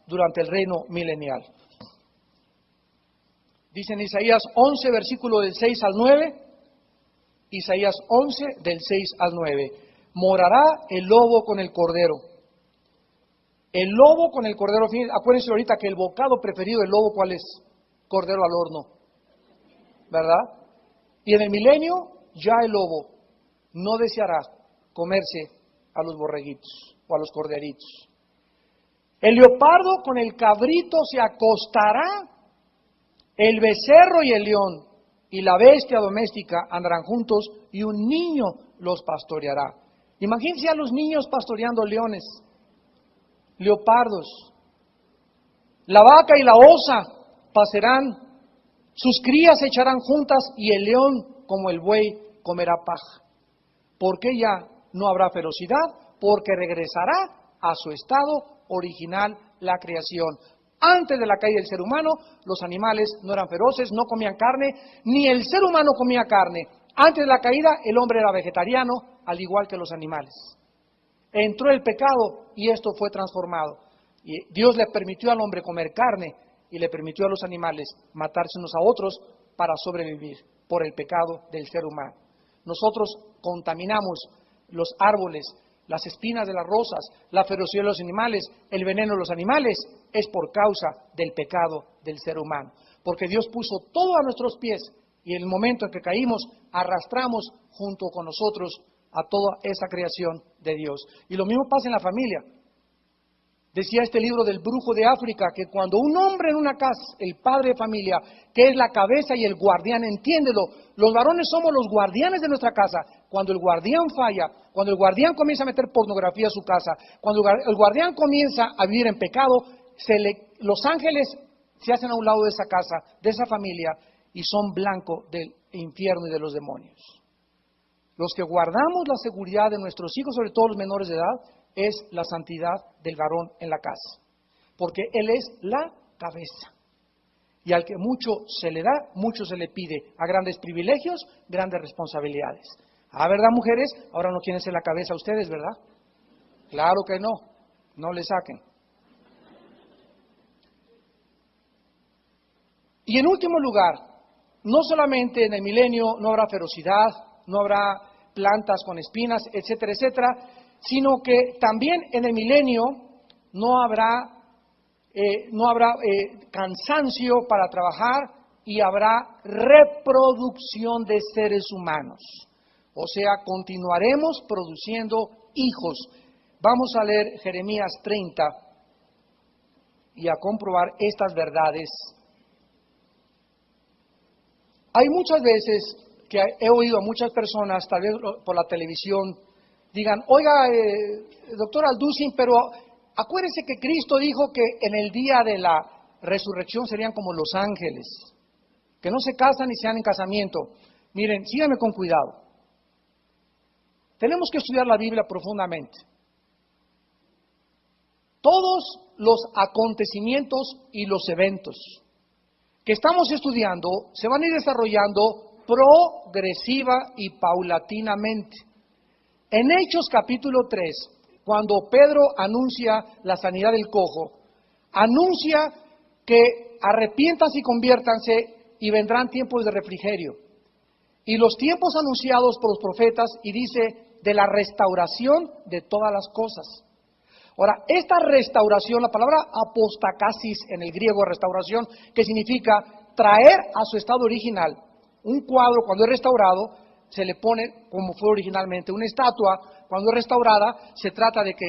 durante el reino milenial. Dice en Isaías 11, versículo del 6 al 9, Isaías 11, del 6 al 9. Morará el lobo con el cordero. El lobo con el cordero. Acuérdense ahorita que el bocado preferido del lobo, ¿cuál es? Cordero al horno. ¿Verdad? Y en el milenio, ya el lobo no deseará comerse a los borreguitos o a los corderitos. El leopardo con el cabrito se acostará, el becerro y el león y la bestia doméstica andarán juntos y un niño los pastoreará. Imagínense a los niños pastoreando leones, leopardos. La vaca y la osa pasarán, sus crías se echarán juntas y el león como el buey comerá paja. Porque ya no habrá ferocidad, porque regresará a su estado original la creación. Antes de la caída del ser humano, los animales no eran feroces, no comían carne, ni el ser humano comía carne. Antes de la caída, el hombre era vegetariano, al igual que los animales. Entró el pecado y esto fue transformado. Y Dios le permitió al hombre comer carne y le permitió a los animales matarse unos a otros para sobrevivir por el pecado del ser humano. Nosotros contaminamos los árboles, las espinas de las rosas, la ferocidad de los animales, el veneno de los animales, es por causa del pecado del ser humano. Porque Dios puso todo a nuestros pies y en el momento en que caímos, arrastramos junto con nosotros a toda esa creación de Dios. Y lo mismo pasa en la familia. Decía este libro del brujo de África que cuando un hombre en una casa, el padre de familia, que es la cabeza y el guardián, entiéndelo, los varones somos los guardianes de nuestra casa. Cuando el guardián falla, cuando el guardián comienza a meter pornografía a su casa, cuando el guardián comienza a vivir en pecado, los ángeles se hacen a un lado de esa casa, de esa familia, y son blanco del infierno y de los demonios. Los que guardamos la seguridad de nuestros hijos, sobre todo los menores de edad, es la santidad del varón en la casa, porque él es la cabeza. Y al que mucho se le da, mucho se le pide. A grandes privilegios, grandes responsabilidades. Ah, ¿verdad, mujeres? Ahora no quieren ser la cabeza ustedes, ¿verdad? Claro que no, no le saquen. Y en último lugar, no solamente en el milenio no habrá ferocidad, no habrá plantas con espinas, etcétera, etcétera, sino que también en el milenio no habrá cansancio para trabajar y habrá reproducción de seres humanos. O sea, continuaremos produciendo hijos. Vamos a leer Jeremías 30 y a comprobar estas verdades. Hay muchas veces que he oído a muchas personas, tal vez por la televisión, digan, oiga, doctor Alducin, pero acuérdese que Cristo dijo que en el día de la resurrección serían como los ángeles, que no se casan ni se dan en casamiento. Miren, síganme con cuidado. Tenemos que estudiar la Biblia profundamente. Todos los acontecimientos y los eventos que estamos estudiando se van a ir desarrollando progresiva y paulatinamente. En Hechos capítulo 3, cuando Pedro anuncia la sanidad del cojo, anuncia que arrepiéntanse y conviértanse y vendrán tiempos de refrigerio. Y los tiempos anunciados por los profetas, y dice, de la restauración de todas las cosas. Ahora, esta restauración, la palabra apostacasis en el griego restauración, que significa traer a su estado original. Un cuadro, cuando es restaurado, se le pone como fue originalmente. Una estatua, cuando es restaurada, se trata de que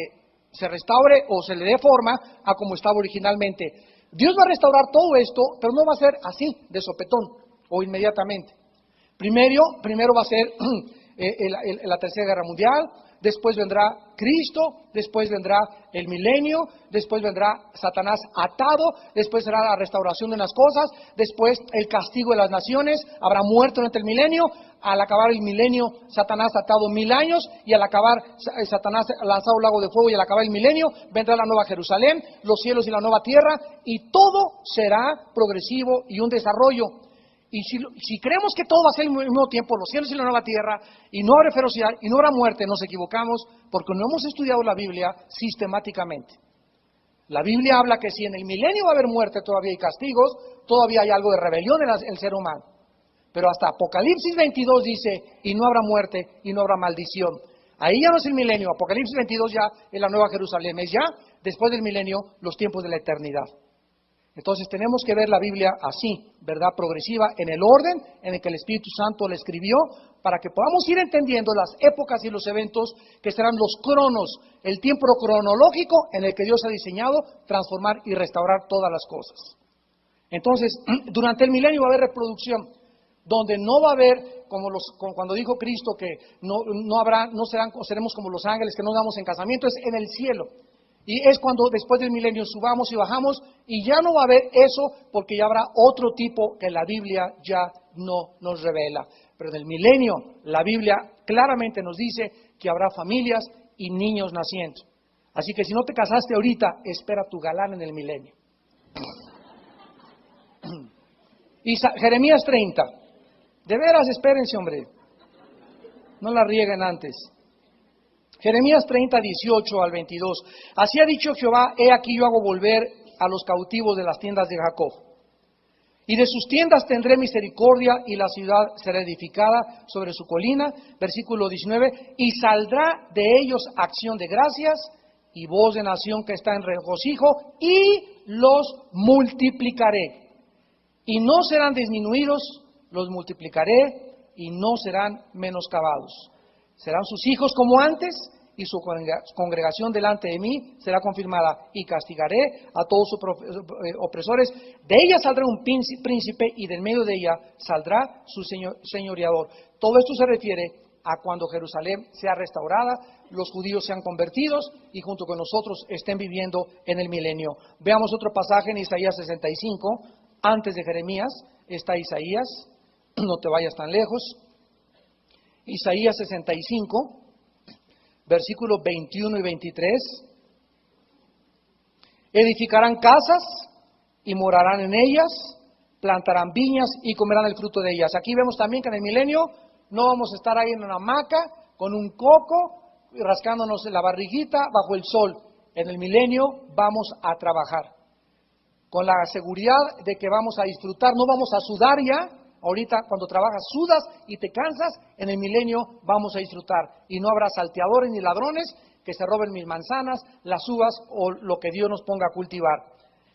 se restaure o se le dé forma a como estaba originalmente. Dios va a restaurar todo esto, pero no va a ser así, de sopetón o inmediatamente. Primero va a ser la Tercera Guerra Mundial, después vendrá Cristo, después vendrá el milenio, después vendrá Satanás atado, después será la restauración de las cosas, después el castigo de las naciones, habrá muerto durante el milenio, al acabar el milenio Satanás atado 1000 años, y al acabar Satanás lanzado al lago de fuego, y al acabar el milenio vendrá la nueva Jerusalén, los cielos y la nueva tierra, y todo será progresivo y un desarrollo. Y si creemos que todo va a ser al mismo tiempo, los cielos y la nueva tierra, y no habrá ferocidad, y no habrá muerte, nos equivocamos, porque no hemos estudiado la Biblia sistemáticamente. La Biblia habla que si en el milenio va a haber muerte, todavía hay castigos, todavía hay algo de rebelión en el ser humano. Pero hasta Apocalipsis 22 dice, y no habrá muerte, y no habrá maldición. Ahí ya no es el milenio, Apocalipsis 22 ya es la nueva Jerusalén, es ya, después del milenio, los tiempos de la eternidad. Entonces tenemos que ver la Biblia así, ¿verdad? Progresiva, en el orden en el que el Espíritu Santo la escribió, para que podamos ir entendiendo las épocas y los eventos que serán los cronos, el tiempo cronológico en el que Dios ha diseñado transformar y restaurar todas las cosas. Entonces, durante el milenio va a haber reproducción, donde no va a haber, como cuando dijo Cristo que seremos como los ángeles que no damos en casamiento, es en el cielo. Y es cuando después del milenio subamos y bajamos, y ya no va a haber eso, porque ya habrá otro tipo que la Biblia ya no nos revela. Pero en el milenio, la Biblia claramente nos dice que habrá familias y niños naciendo. Así que si no te casaste ahorita, espera tu galán en el milenio. Y Jeremías 30. De veras, espérense, hombre. No la rieguen antes. Jeremías 30, 18 al 22. Así ha dicho Jehová, he aquí yo hago volver a los cautivos de las tiendas de Jacob. Y de sus tiendas tendré misericordia, y la ciudad será edificada sobre su colina. Versículo 19. Y saldrá de ellos acción de gracias, y voz de nación que está en regocijo, y los multiplicaré. Y no serán disminuidos, los multiplicaré, y no serán menoscabados. Serán sus hijos como antes, y su congregación delante de mí será confirmada, y castigaré a todos sus opresores. De ella saldrá un príncipe, y del medio de ella saldrá su señoreador. Todo esto se refiere a cuando Jerusalén sea restaurada, los judíos sean convertidos, y junto con nosotros estén viviendo en el milenio. Veamos otro pasaje en Isaías 65, antes de Jeremías, está Isaías, no te vayas tan lejos. Isaías 65, versículos 21 y 23. Edificarán casas y morarán en ellas, plantarán viñas y comerán el fruto de ellas. Aquí vemos también que en el milenio no vamos a estar ahí en una hamaca con un coco rascándonos la barriguita bajo el sol. En el milenio vamos a trabajar con la seguridad de que vamos a disfrutar, no vamos a sudar ya. Ahorita cuando trabajas sudas y te cansas, en el milenio vamos a disfrutar. Y no habrá salteadores ni ladrones que se roben mis manzanas, las uvas o lo que Dios nos ponga a cultivar.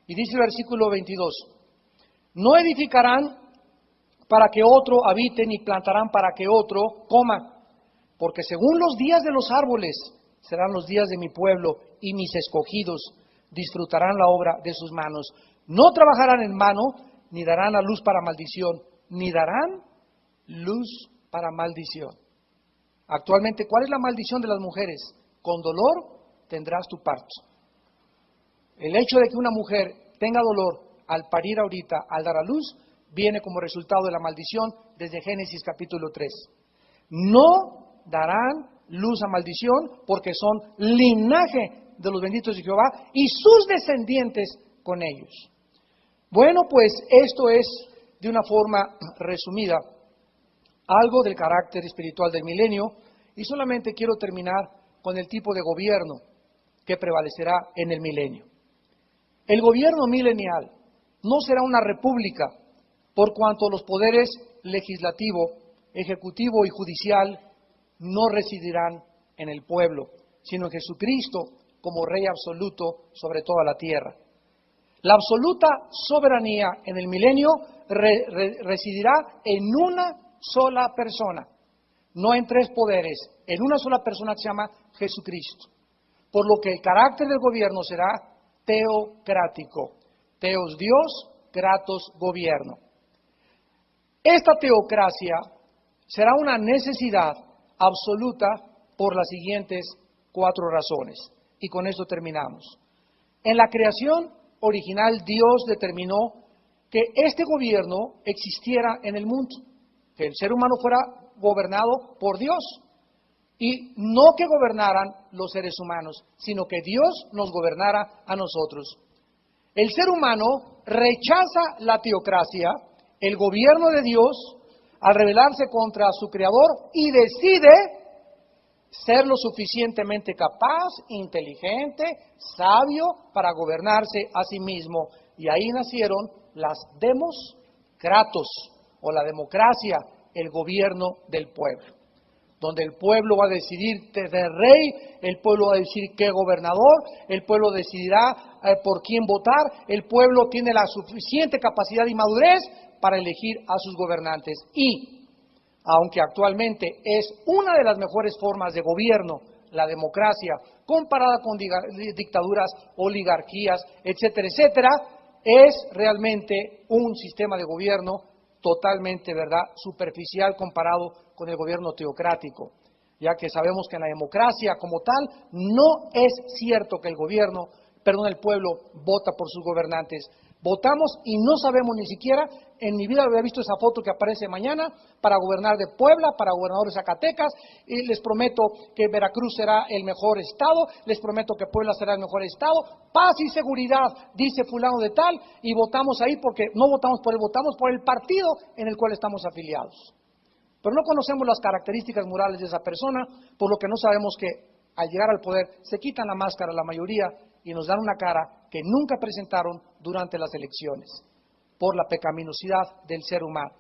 Y dice el versículo 22, no edificarán para que otro habite, ni plantarán para que otro coma, porque según los días de los árboles serán los días de mi pueblo, y mis escogidos disfrutarán la obra de sus manos. No trabajarán en vano, ni darán a luz para maldición, ni darán luz para maldición. Actualmente, ¿cuál es la maldición de las mujeres? Con dolor tendrás tu parto. El hecho de que una mujer tenga dolor al parir ahorita, al dar a luz, viene como resultado de la maldición desde Génesis capítulo 3. No darán luz a maldición porque son linaje de los benditos de Jehová y sus descendientes con ellos. Bueno, pues esto es, de una forma resumida, algo del carácter espiritual del milenio, y solamente quiero terminar con el tipo de gobierno que prevalecerá en el milenio. El gobierno milenial no será una república, por cuanto los poderes legislativo, ejecutivo y judicial no residirán en el pueblo, sino en Jesucristo como Rey absoluto sobre toda la tierra. La absoluta soberanía en el milenio residirá en una sola persona, no en tres poderes, en una sola persona que se llama Jesucristo. Por lo que el carácter del gobierno será teocrático. Teos Dios, kratos gobierno. Esta teocracia será una necesidad absoluta por las siguientes 4 razones. Y con esto terminamos. En la creación original, Dios determinó que este gobierno existiera en el mundo, que el ser humano fuera gobernado por Dios, y no que gobernaran los seres humanos, sino que Dios nos gobernara a nosotros. El ser humano rechaza la teocracia, el gobierno de Dios, al rebelarse contra su Creador, y decide ser lo suficientemente capaz, inteligente, sabio para gobernarse a sí mismo. Y ahí nacieron las democratos, o la democracia, el gobierno del pueblo, donde el pueblo va a decidir de rey, el pueblo va a decidir qué gobernador, el pueblo decidirá por quién votar, el pueblo tiene la suficiente capacidad y madurez para elegir a sus gobernantes. Y aunque actualmente es una de las mejores formas de gobierno, la democracia, comparada con dictaduras, oligarquías, etcétera, etcétera, es realmente un sistema de gobierno totalmente, ¿verdad?, superficial comparado con el gobierno teocrático, ya que sabemos que en la democracia como tal no es cierto que el pueblo vota por sus gobernantes. Votamos y no sabemos ni siquiera, en mi vida había visto esa foto que aparece mañana, para gobernar de Puebla, para gobernador de Zacatecas, y les prometo que Veracruz será el mejor estado, les prometo que Puebla será el mejor estado, paz y seguridad, dice fulano de tal, y votamos ahí porque no votamos por él, votamos por el partido en el cual estamos afiliados. Pero no conocemos las características morales de esa persona, por lo que no sabemos que al llegar al poder se quitan la máscara la mayoría y nos dan una cara que nunca presentaron durante las elecciones, por la pecaminosidad del ser humano.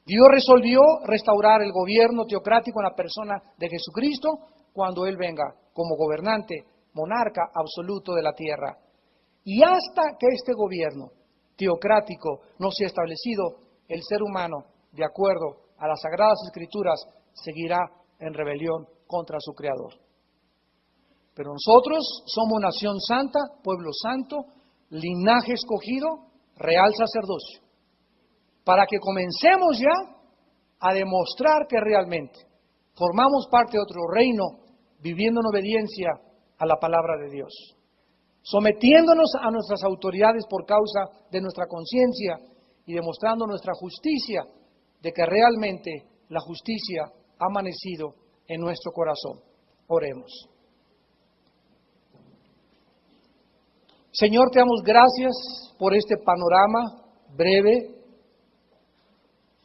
Dios resolvió restaurar el gobierno teocrático en la persona de Jesucristo cuando Él venga como gobernante, monarca absoluto de la tierra. Y hasta que este gobierno teocrático no sea establecido, el ser humano, de acuerdo a las Sagradas Escrituras, seguirá en rebelión contra su Creador. Pero nosotros somos nación santa, pueblo santo, linaje escogido, real sacerdocio, para que comencemos ya a demostrar que realmente formamos parte de otro reino, viviendo en obediencia a la palabra de Dios, sometiéndonos a nuestras autoridades por causa de nuestra conciencia y demostrando nuestra justicia, de que realmente la justicia ha amanecido en nuestro corazón. Oremos. Señor, te damos gracias por este panorama breve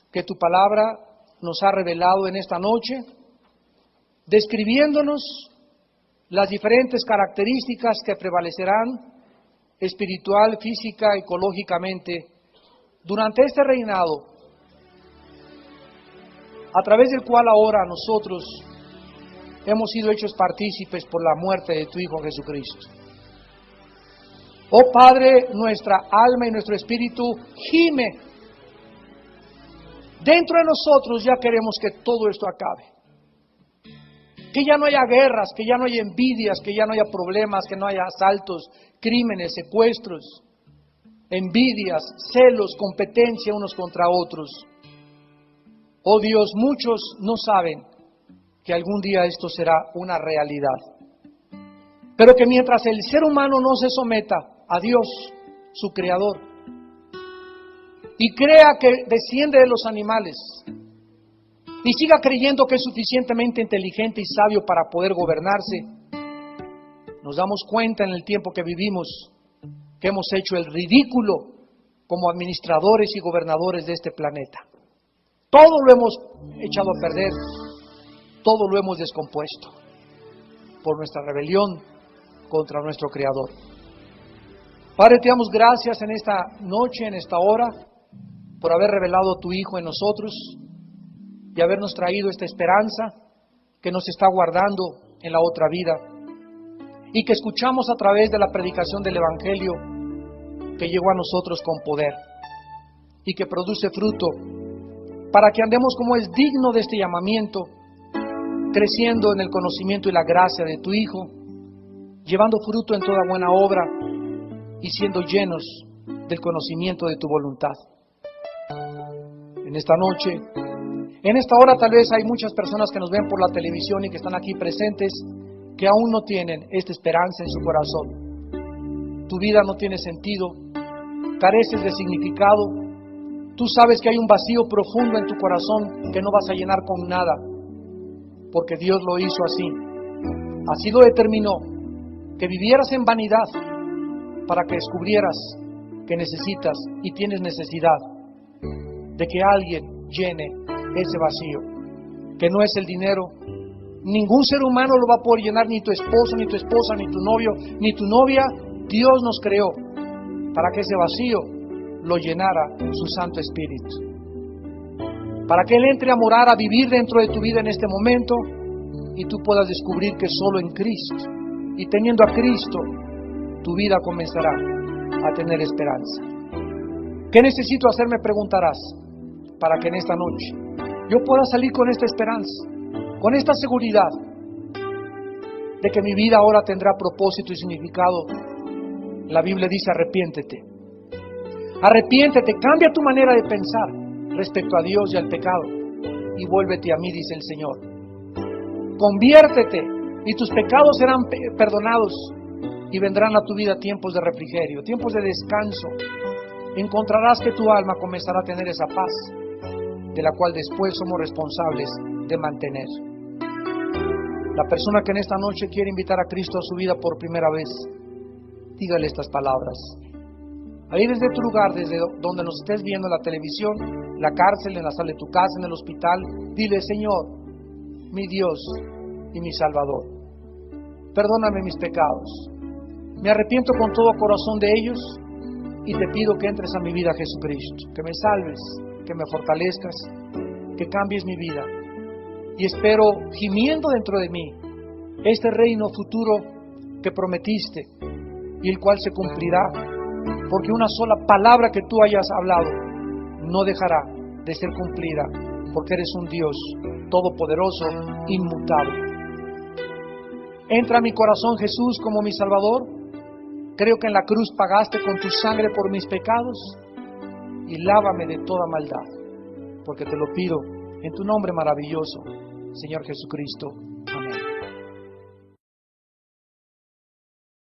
que tu palabra nos ha revelado en esta noche, describiéndonos las diferentes características que prevalecerán espiritual, física, ecológicamente durante este reinado, a través del cual ahora nosotros hemos sido hechos partícipes por la muerte de tu Hijo Jesucristo. Oh Padre, nuestra alma y nuestro espíritu gime. Dentro de nosotros ya queremos que todo esto acabe. Que ya no haya guerras, que ya no haya envidias, que ya no haya problemas, que no haya asaltos, crímenes, secuestros, envidias, celos, competencia unos contra otros. Oh Dios, muchos no saben que algún día esto será una realidad. Pero que mientras el ser humano no se someta a Dios, su Creador, y crea que desciende de los animales, y siga creyendo que es suficientemente inteligente y sabio para poder gobernarse, Nos damos cuenta en el tiempo que vivimos que hemos hecho el ridículo como administradores y gobernadores de este planeta. Todo lo hemos echado a perder, todo lo hemos descompuesto por nuestra rebelión contra nuestro Creador. Padre, te damos gracias en esta noche, en esta hora, por haber revelado tu Hijo en nosotros y habernos traído esta esperanza que nos está guardando en la otra vida y que escuchamos a través de la predicación del Evangelio que llegó a nosotros con poder y que produce fruto para que andemos como es digno de este llamamiento, creciendo en el conocimiento y la gracia de tu Hijo, llevando fruto en toda buena obra y siendo llenos del conocimiento de tu voluntad. En esta noche, en esta hora tal vez hay muchas personas que nos ven por la televisión y que están aquí presentes que aún no tienen esta esperanza en su corazón. Tu vida no tiene sentido, careces de significado, tú sabes que hay un vacío profundo en tu corazón que no vas a llenar con nada, porque Dios lo hizo así. Así lo determinó, que vivieras en vanidad para que descubrieras que necesitas y tienes necesidad de que alguien llene ese vacío, que no es el dinero. Ningún ser humano lo va a poder llenar, ni tu esposo, ni tu esposa, ni tu novio, ni tu novia. Dios nos creó para que ese vacío lo llenara su Santo Espíritu, para que Él entre a morar, a vivir dentro de tu vida en este momento y tú puedas descubrir que solo en Cristo y teniendo a Cristo tu vida comenzará a tener esperanza. ¿Qué necesito hacer? Me preguntarás, para que en esta noche yo pueda salir con esta esperanza, con esta seguridad de que mi vida ahora tendrá propósito y significado. La Biblia dice: arrepiéntete. Arrepiéntete, cambia tu manera de pensar respecto a Dios y al pecado y vuélvete a mí, dice el Señor. Conviértete y tus pecados serán perdonados y vendrán a tu vida tiempos de refrigerio, tiempos de descanso. Encontrarás que tu alma comenzará a tener esa paz de la cual después somos responsables de mantener. La persona que en esta noche quiere invitar a Cristo a su vida por primera vez, dígale estas palabras. Ahí desde tu lugar, desde donde nos estés viendo en la televisión, la cárcel, en la sala de tu casa, en el hospital, dile: Señor, mi Dios y mi Salvador, perdóname mis pecados, me arrepiento con todo corazón de ellos y te pido que entres a mi vida, Jesucristo, que me salves, que me fortalezcas, que cambies mi vida, y espero, gimiendo dentro de mí, este reino futuro que prometiste y el cual se cumplirá, porque una sola palabra que tú hayas hablado no dejará de ser cumplida, porque eres un Dios todopoderoso, inmutable. Entra a mi corazón, Jesús, como mi Salvador. Creo que en la cruz pagaste con tu sangre por mis pecados y lávame de toda maldad, porque te lo pido en tu nombre maravilloso, Señor Jesucristo.